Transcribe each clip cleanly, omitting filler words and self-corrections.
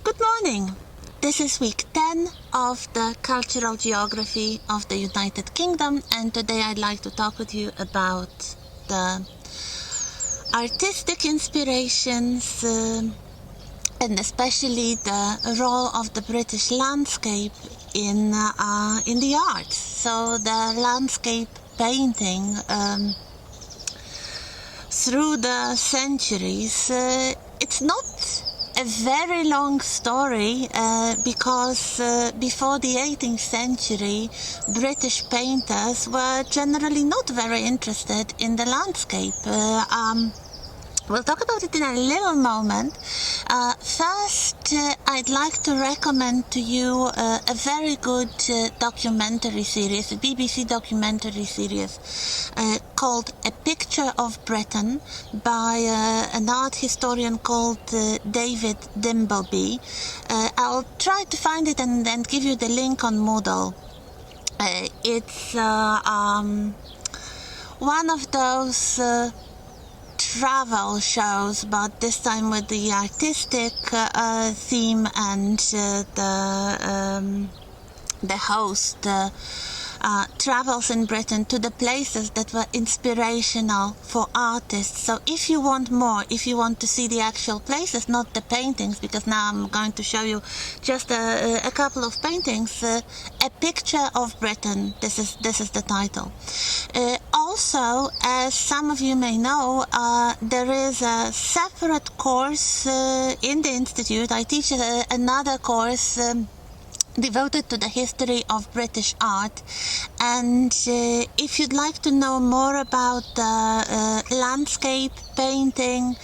Good morning. This is week 10 of the Cultural Geography of the United Kingdom, and today I'd like to talk with you about the artistic inspirations and especially the role of the British landscape in the arts. So the landscape painting through the centuries, it's not a very long story because before the 18th century, British painters were generally not very interested in the landscape. We'll talk about it in a little moment. First, I'd like to recommend to you a very good documentary series, a BBC documentary series called A Picture of Britain by an art historian called David Dimbleby. I'll try to find it and then give you the link on Moodle. It's one of those travel shows, but this time with the artistic theme, and the host travels in Britain to the places that were inspirational for artists. So if you want more, if you want to see the actual places, not the paintings, because now I'm going to show you just a couple of paintings, A Picture of Britain, this is the title. Also, as some of you may know, there is a separate course in the Institute. I teach another course devoted to the history of British art, and if you'd like to know more about landscape painting,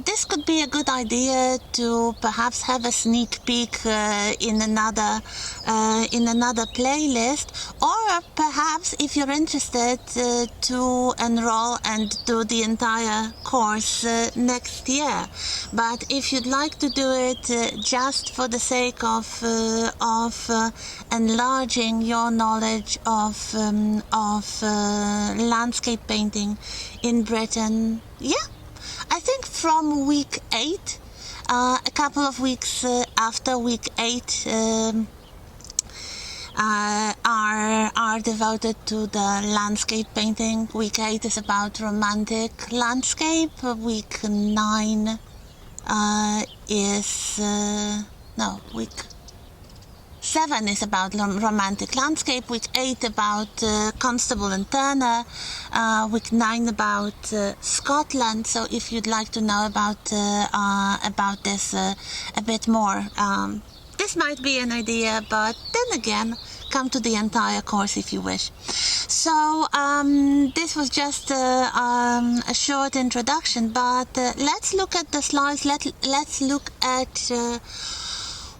this could be a good idea to perhaps have a sneak peek in another playlist, or perhaps if you're interested to enroll and do the entire course next year. But if you'd like to do it just for the sake of enlarging your knowledge of landscape painting in Britain, yeah, I think from week 8, a couple of weeks after week 8 are devoted to the landscape painting. Week 8 is about romantic landscape. Week 9 week 7 is about romantic landscape, week 8 about Constable and Turner, week 9 about Scotland. So if you'd like to know about this a bit more, this might be an idea, but then again, come to the entire course if you wish. So this was just a short introduction, but let's look at the slides. Let's look at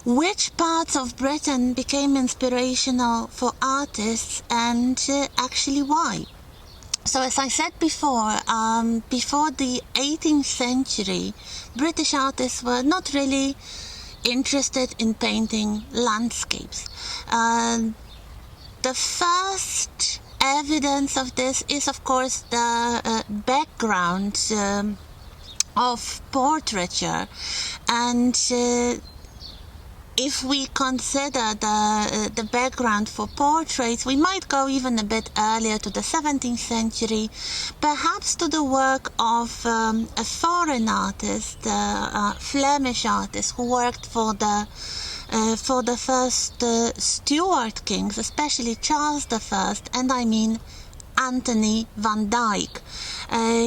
which parts of Britain became inspirational for artists, and actually why. So as I said before, before the 18th century, British artists were not really interested in painting landscapes. The first evidence of this is, of course, the background of portraiture, and if we consider the background for portraits, we might go even a bit earlier to the 17th century, perhaps to the work of a foreign artist, a Flemish artist who worked for the first Stuart kings, especially Charles I, and I mean Anthony van Dyck.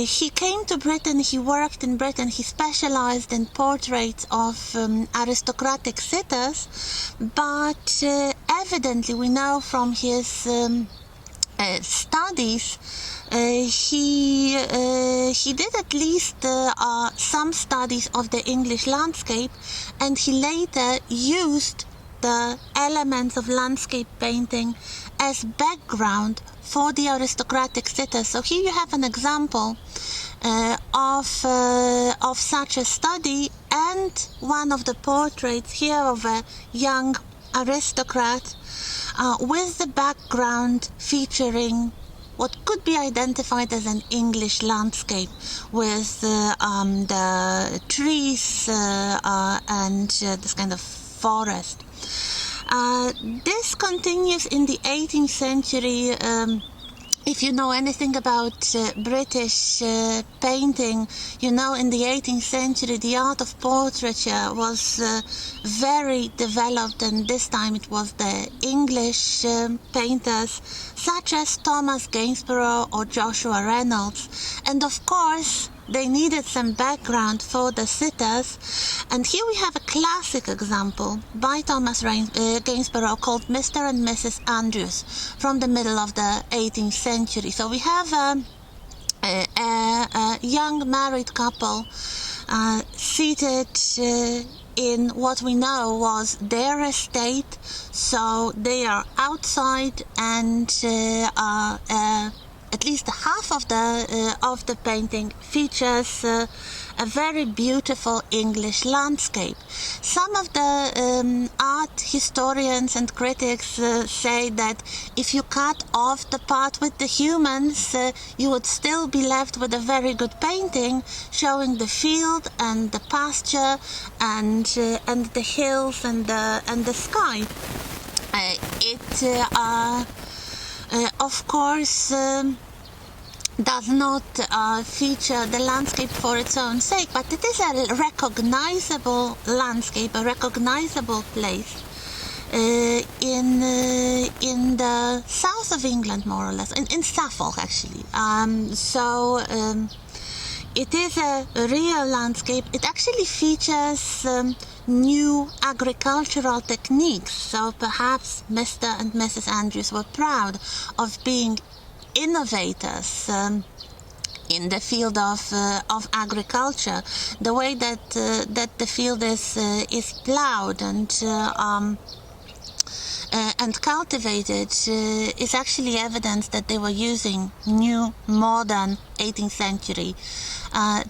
He came to Britain, he worked in Britain, he specialized in portraits of aristocratic sitters, but evidently we know from his studies he did at least some studies of the English landscape, and he later used the elements of landscape painting as background for the aristocratic sitters. So here you have an example of such a study, and one of the portraits here of a young aristocrat with the background featuring what could be identified as an English landscape with the trees and this kind of forest. This continues in the 18th century. If you know anything about British painting, you know in the 18th century the art of portraiture was very developed, and this time it was the English painters such as Thomas Gainsborough or Joshua Reynolds. And of course, they needed some background for the sitters, and here we have a classic example by Thomas Gainsborough called Mr. and Mrs. Andrews from the middle of the 18th century. So we have a young married couple seated in what we know was their estate. So they are outside, and at least half of the painting features a very beautiful English landscape. Some of the art historians and critics say that if you cut off the part with the humans, you would still be left with a very good painting showing the field and the pasture and the hills and the sky. Of course, does not feature the landscape for its own sake, but it is a recognizable landscape, a recognizable place in the south of England, more or less, in Suffolk actually. It is a real landscape. It actually features new agricultural techniques, so perhaps Mr. and Mrs. Andrews were proud of being innovators in the field of agriculture. The way that the field is plowed and cultivated is actually evidence that they were using new, modern 18th century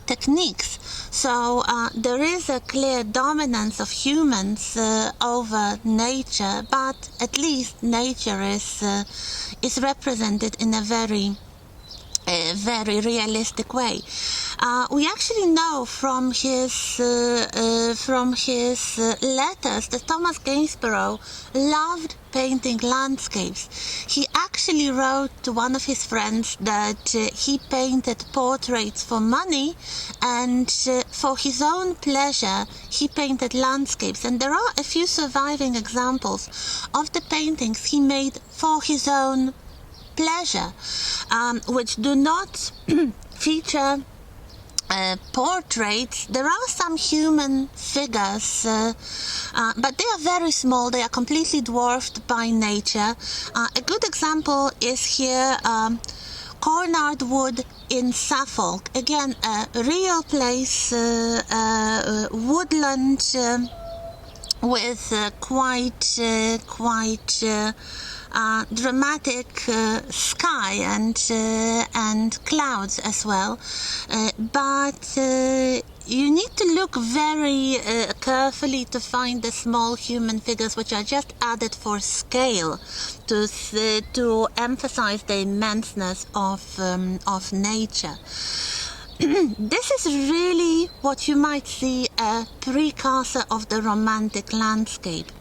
techniques. So there is a clear dominance of humans over nature, but at least nature is represented in a very realistic way. We actually know from his letters that Thomas Gainsborough loved painting landscapes. He actually wrote to one of his friends that he painted portraits for money, and for his own pleasure he painted landscapes. And there are a few surviving examples of the paintings he made for his own pleasure, which do not feature portraits. There are some human figures, but they are very small. They are completely dwarfed by nature. A good example is here Cornard Wood in Suffolk. Again, a real place, woodland with quite dramatic sky and clouds as well, but you need to look very carefully to find the small human figures, which are just added for scale to emphasize the immenseness of nature. This is really what you might see a precursor of the Romantic landscape.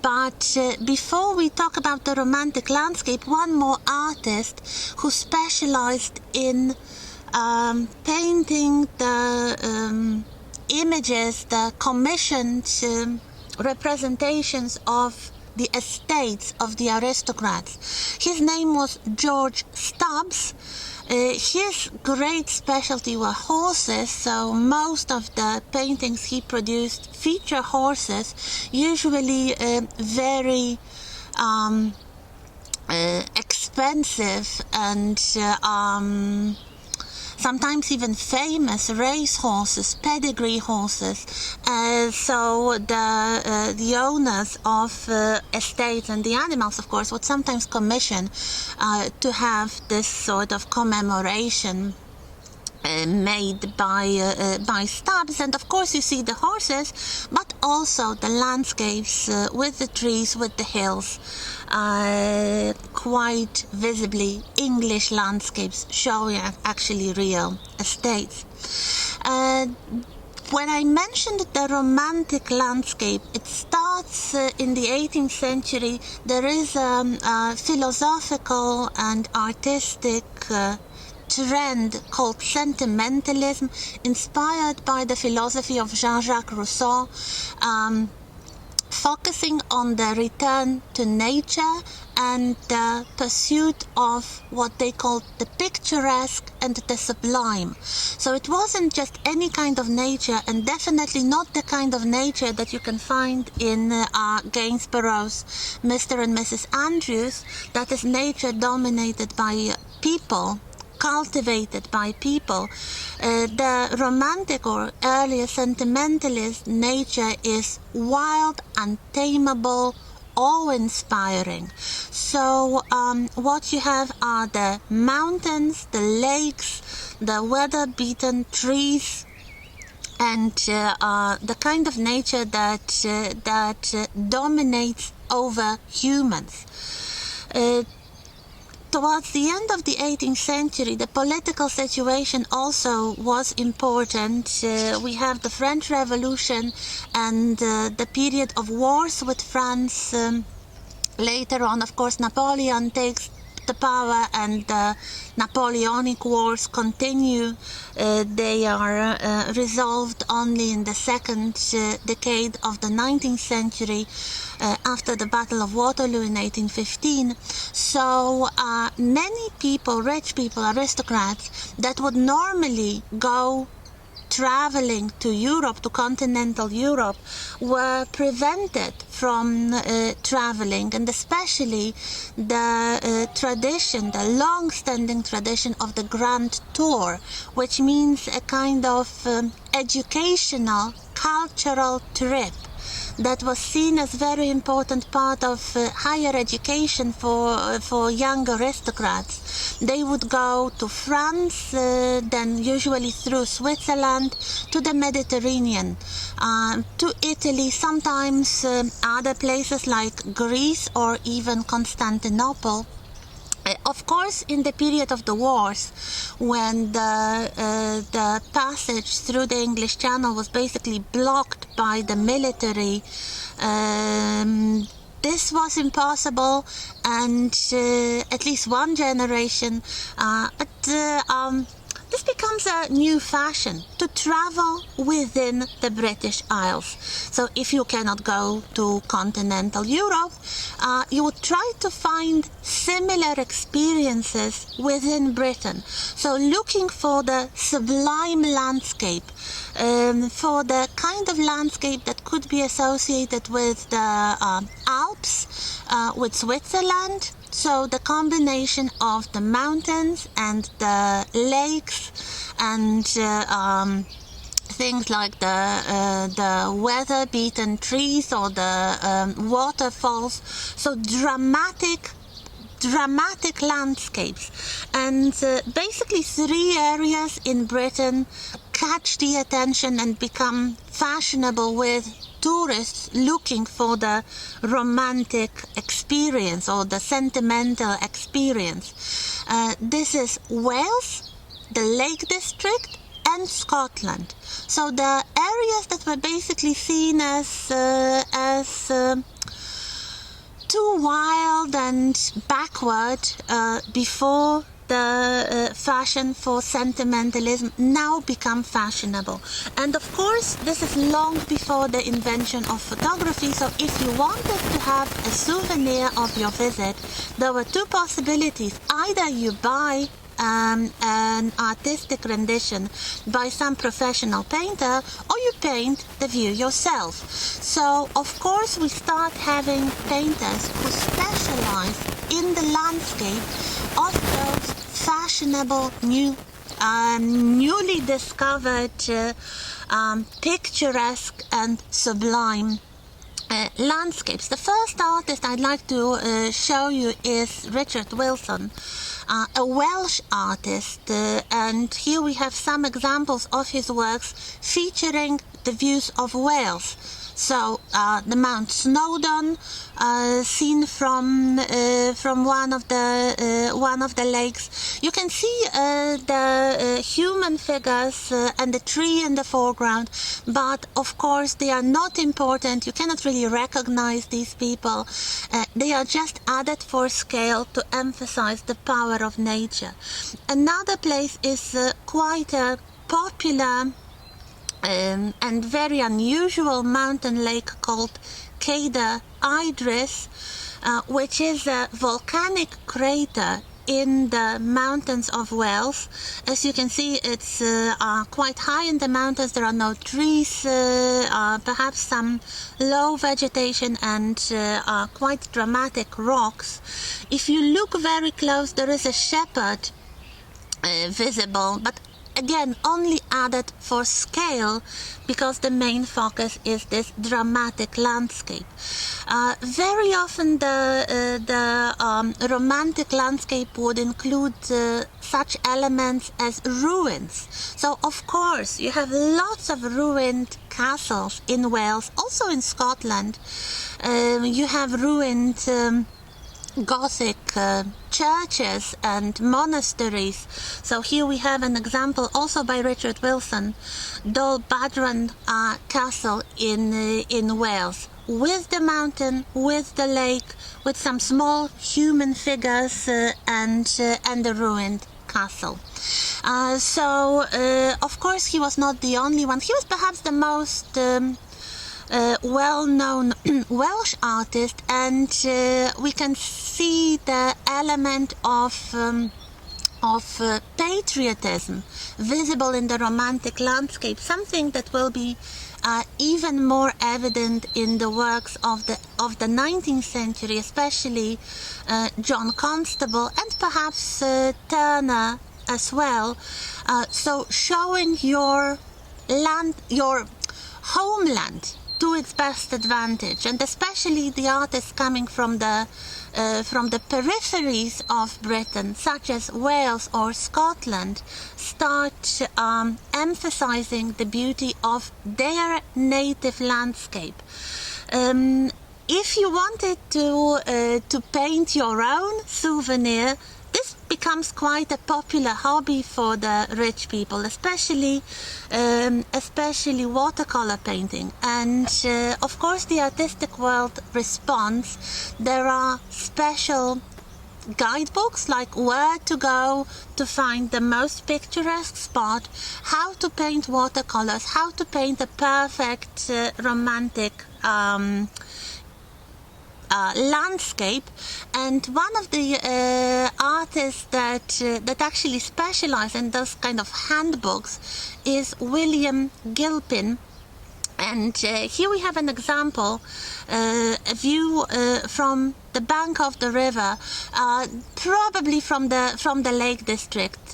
But before we talk about the Romantic landscape, one more artist who specialized in painting the images, the commissioned representations of the estates of the aristocrats. His name was George Stubbs. His great specialty were horses, so most of the paintings he produced feature horses, usually very expensive and sometimes even famous race horses, pedigree horses. So the owners of estates and the animals, of course, would sometimes commission to have this sort of commemoration made by Stubbs, and of course you see the horses, but also the landscapes with the trees, with the hills, quite visibly English landscapes showing actually real estates. When I mentioned the romantic landscape, it starts in the 18th century. There is a philosophical and artistic trend called sentimentalism, inspired by the philosophy of Jean-Jacques Rousseau, focusing on the return to nature and the pursuit of what they called the picturesque and the sublime. So it wasn't just any kind of nature, and definitely not the kind of nature that you can find in Gainsborough's Mr. and Mrs. Andrews, that is nature dominated by people, cultivated by people. The romantic or earlier sentimentalist nature is wild, untamable, awe-inspiring. So what you have are the mountains, the lakes, the weather-beaten trees, and the kind of nature that dominates over humans. Towards the end of the 18th century, the political situation also was important. We have the French Revolution and the period of wars with France. Later on, of course, Napoleon takes the power, and the Napoleonic Wars continue. They are resolved only in the second decade of the 19th century, after the Battle of Waterloo in 1815. So many people, rich people, aristocrats, that would normally go traveling to Europe, to continental Europe, were prevented from traveling, and especially the tradition, the long-standing tradition of the Grand Tour, which means a kind of educational, cultural trip that was seen as very important part of higher education for young aristocrats. They would go to France, then usually through Switzerland, to the Mediterranean, to Italy, sometimes other places like Greece or even Constantinople. Of course, in the period of the wars, when the passage through the English Channel was basically blocked by the military, this was impossible, and at least one generation, this becomes a new fashion to travel within the British Isles. So if you cannot go to continental Europe, you would try to find similar experiences within Britain. So looking for the sublime landscape, for the kind of landscape that could be associated with the Alps, with Switzerland. So the combination of the mountains and the lakes and things like the weather-beaten trees or the waterfalls. So dramatic landscapes. And basically 3 areas in Britain catch the attention and become fashionable with tourists looking for the romantic experience or the sentimental experience. This is Wales, the Lake District, and Scotland. So the areas that were basically seen as too wild and backward before the fashion for sentimentalism now become fashionable. And of course, this is long before the invention of photography. So if you wanted to have a souvenir of your visit, there were 2 possibilities. Either you buy an artistic rendition by some professional painter, or you paint the view yourself. So of course we start having painters who specialize in the landscape of those fashionable newly discovered picturesque and sublime landscapes. The first artist I'd like to show you is Richard Wilson. a Welsh artist, and here we have some examples of his works featuring the views of Wales. So the Mount Snowdon, seen from one of the lakes. You can see the human figures and the tree in the foreground, but of course they are not important. You cannot really recognize these people. They are just added for scale to emphasize the power of nature. Another place is quite a popular and very unusual mountain lake called Cadair Idris, which is a volcanic crater in the mountains of Wales. As you can see, it's quite high in the mountains. There are no trees, perhaps some low vegetation, and quite dramatic rocks. If you look very close, there is a shepherd visible, but again only added for scale because the main focus is this dramatic landscape. Very often the romantic landscape would include such elements as ruins. So of course you have lots of ruined castles in Wales, also in Scotland. You have ruined Gothic churches and monasteries. So here we have an example also by Richard Wilson, Dol Badran Castle in Wales, with the mountain, with the lake, with some small human figures and the ruined castle. So of course he was not the only one. He was perhaps the most well-known Welsh artist, and we can see the element of patriotism visible in the romantic landscape, something that will be even more evident in the works of the 19th century, especially John Constable and perhaps Turner as well. So showing your land, your homeland, to its best advantage, and especially the artists coming from the peripheries of Britain, such as Wales or Scotland, start emphasizing the beauty of their native landscape. If you wanted to paint your own souvenir, this becomes quite a popular hobby for the rich people, especially watercolor painting. And of course the artistic world responds. There are special guidebooks like where to go to find the most picturesque spot, how to paint watercolors, how to paint a perfect romantic landscape. And one of the artists that actually specialize in those kind of handbooks is William Gilpin. And here we have an example, a view from the bank of the river, probably from the Lake District.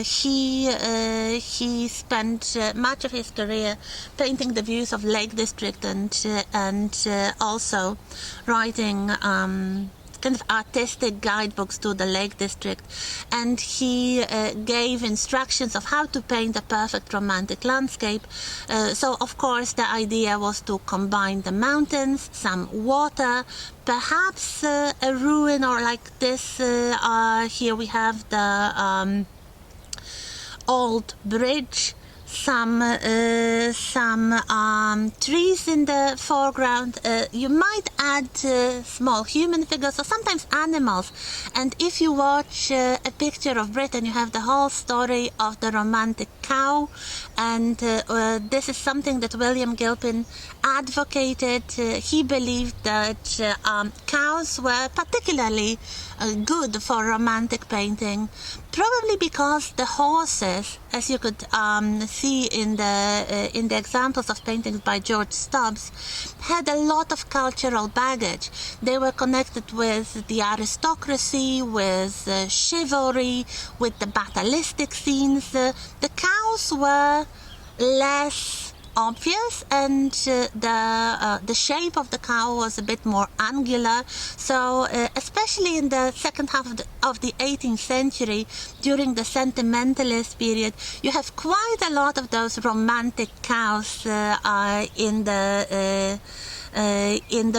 He spent much of his career painting the views of Lake District and also writing kind of artistic guidebooks to the Lake District, and he gave instructions of how to paint a perfect romantic landscape. So of course the idea was to combine the mountains, some water, perhaps a ruin, or like this here we have the old bridge, some trees in the foreground. You might add small human figures or sometimes animals. And if you watch a picture of Britain, you have the whole story of the romantic cow. And this is something that William Gilpin advocated. He believed that cows were particularly good for romantic painting, probably because the horses, as you could see in the examples of paintings by George Stubbs, had a lot of cultural baggage. They were connected with the aristocracy, with chivalry, with the battleistic scenes. The cows were less obvious, and the shape of the cow was a bit more angular. So especially in the second half of the 18th century, during the sentimentalist period, you have quite a lot of those romantic cows in the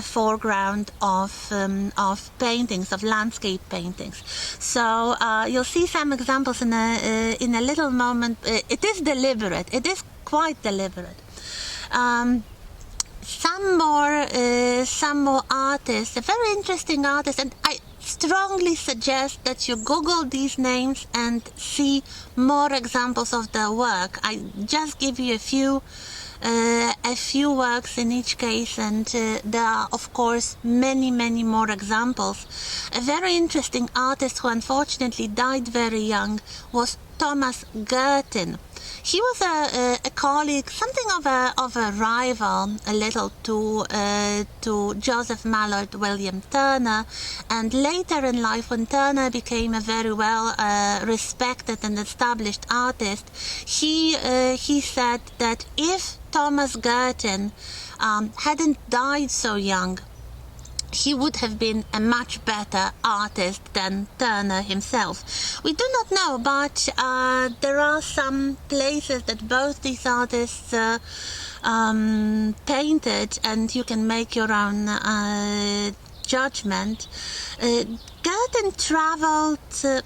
foreground of paintings, of landscape paintings. So you'll see some examples in a little moment. It is deliberate. It is quite deliberate. Some more artists, a very interesting artist, and I strongly suggest that you Google these names and see more examples of their work. I just give you a few works in each case, and there are of course many more examples. A very interesting artist who unfortunately died very young was Thomas Gurtin. He was a colleague, something of a rival, a little to Joseph Mallord William Turner, and later in life, when Turner became a very well respected and established artist, he said that if Thomas Gurtin hadn't died so young, he would have been a much better artist than Turner himself. We do not know, but there are some places that both these artists painted, and you can make your own judgment. Gurtin traveled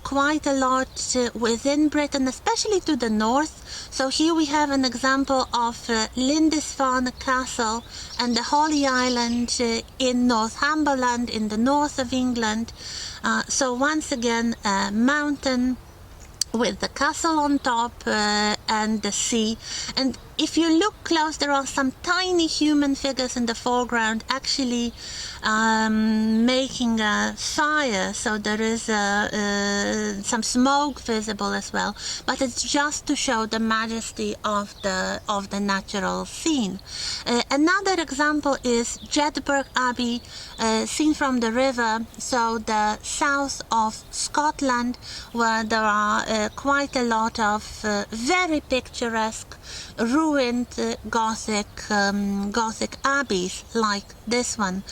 quite a lot within Britain, especially to the north. So here we have an example of Lindisfarne Castle and the Holy Island in Northumberland, in the north of England. So once again, a mountain with the castle on top and the sea. And if you look close, there are some tiny human figures in the foreground actually making a fire, so there is some smoke visible as well, but it's just to show the majesty of the natural scene. Another example is Jedburgh Abbey, seen from the river, so the south of Scotland, where there are quite a lot of very picturesque ruined Gothic abbeys like this one.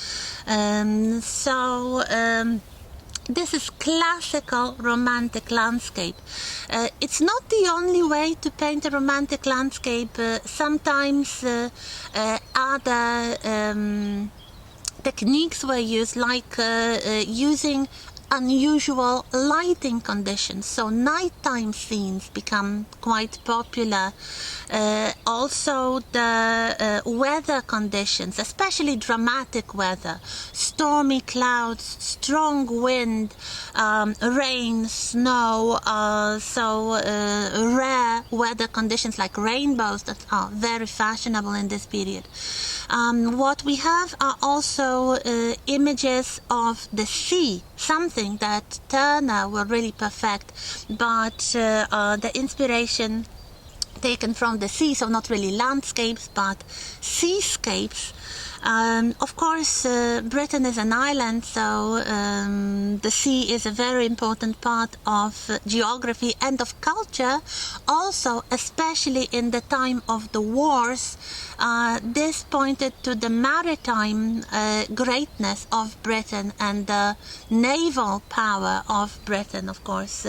This is classical romantic landscape. It's not the only way to paint a romantic landscape. Sometimes other techniques were used, like using unusual lighting conditions, so nighttime scenes become quite popular. Also the weather conditions, especially dramatic weather, stormy clouds, strong wind, rain, snow, rare weather conditions like rainbows that are very fashionable in this period. What we have are also images of the sea, something that Turner will really perfect, but the inspiration taken from the sea, so not really landscapes but seascapes. Of course, Britain is an island, so the sea is a very important part of geography and of culture. Also, especially in the time of the wars, this pointed to the maritime greatness of Britain and the naval power of Britain, of course.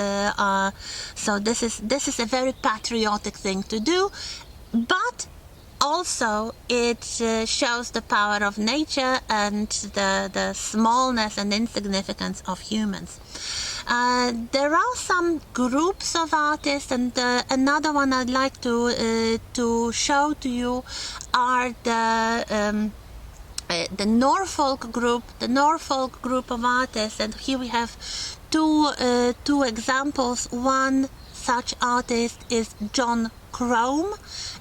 So this is a very patriotic thing to do, but also it shows the power of nature and the smallness and insignificance of humans. There are some groups of artists, and another one I'd like to show to you are the Norfolk group of artists, and here we have two examples. One such artist is John Crome,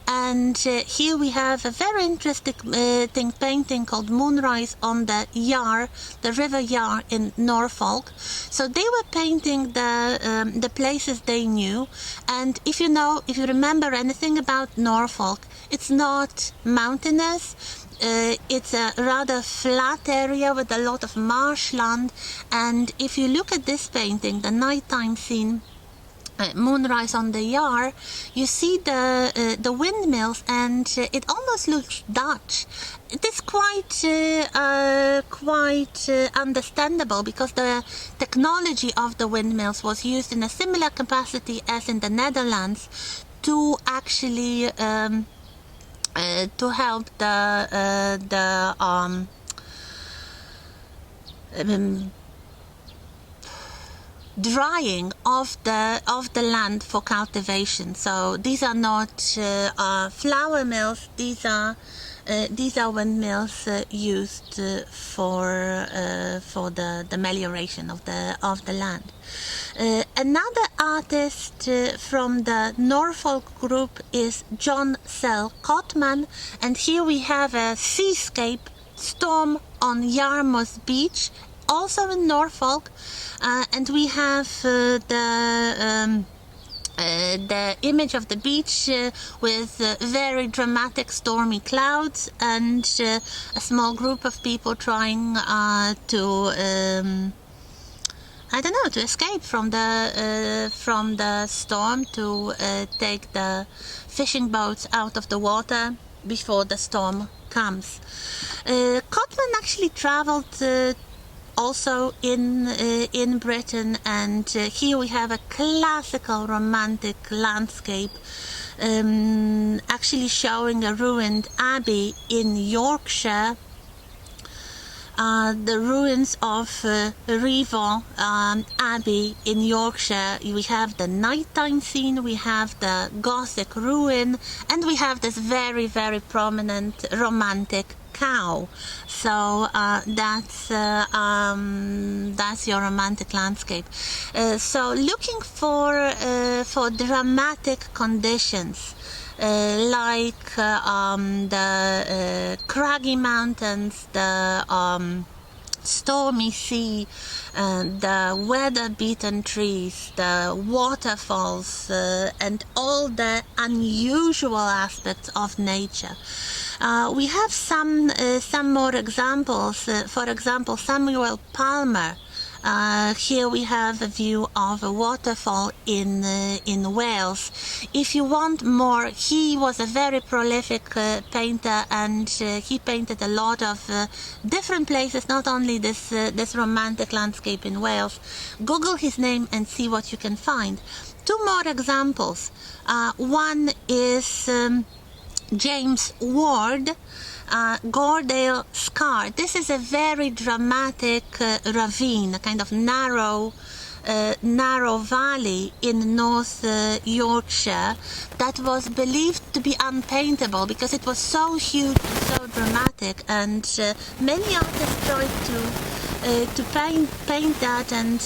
and here we have a very interesting painting called Moonrise on the Yar, the River Yar in Norfolk. So they were painting the places they knew, and if you remember anything about Norfolk, it's not mountainous. It's a rather flat area with a lot of marshland, and if you look at this painting, the nighttime scene, Moonrise on the Yar, you see the windmills, and it almost looks Dutch. It is quite understandable, because the technology of the windmills was used in a similar capacity as in the Netherlands to actually to help the drying of the land for cultivation. So these are not flour mills. These are windmills used for the melioration of the land. Another artist from the Norfolk group is John Sell Cotman, and here we have a seascape, storm on Yarmouth Beach, also in Norfolk, and we have the image of the beach with very dramatic stormy clouds, and a small group of people trying to to escape from the storm, to take the fishing boats out of the water before the storm comes. Cotman actually traveled also in Britain, and here we have a classical romantic landscape, actually showing a ruined abbey in Yorkshire. The ruins of Rievaulx Abbey in Yorkshire. We have the nighttime scene, we have the Gothic ruin, and we have this very, very prominent romantic cow. So that's your romantic landscape. So looking for dramatic conditions, like the craggy mountains, the stormy sea, the weather-beaten trees, the waterfalls, and all the unusual aspects of nature. We have some more examples. For example, Samuel Palmer. Here we have a view of a waterfall in Wales. If you want more, he was a very prolific painter, and he painted a lot of different places, not only this romantic landscape in Wales. Google his name and see what you can find. Two more examples. One is James Ward, Goredale Scar. This is a very dramatic ravine, a kind of narrow valley in North Yorkshire that was believed to be unpaintable because it was so huge and so dramatic, and many artists tried to paint that, and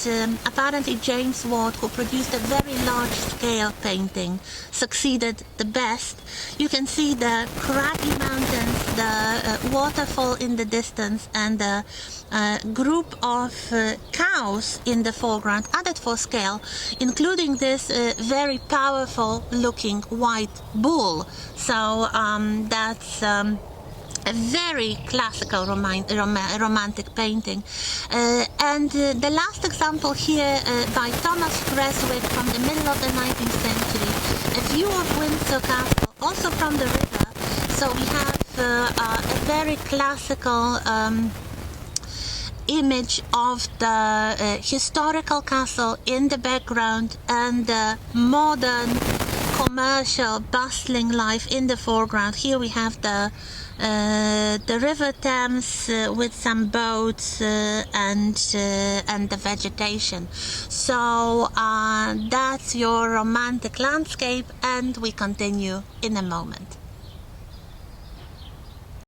apparently James Ward, who produced a very large-scale painting, succeeded the best. You can see the craggy mountains, the waterfall in the distance, and the group of cows in the foreground, added for scale, including this very powerful-looking white bull. So that's a very classical romantic painting. And the last example here by Thomas Creswick from the middle of the 19th century, a view of Windsor Castle, also from the river. So we have a very classical image of the historical castle in the background, and the modern commercial bustling life in the foreground. Here we have the River Thames with some boats and the vegetation. So that's your romantic landscape, and we continue in a moment.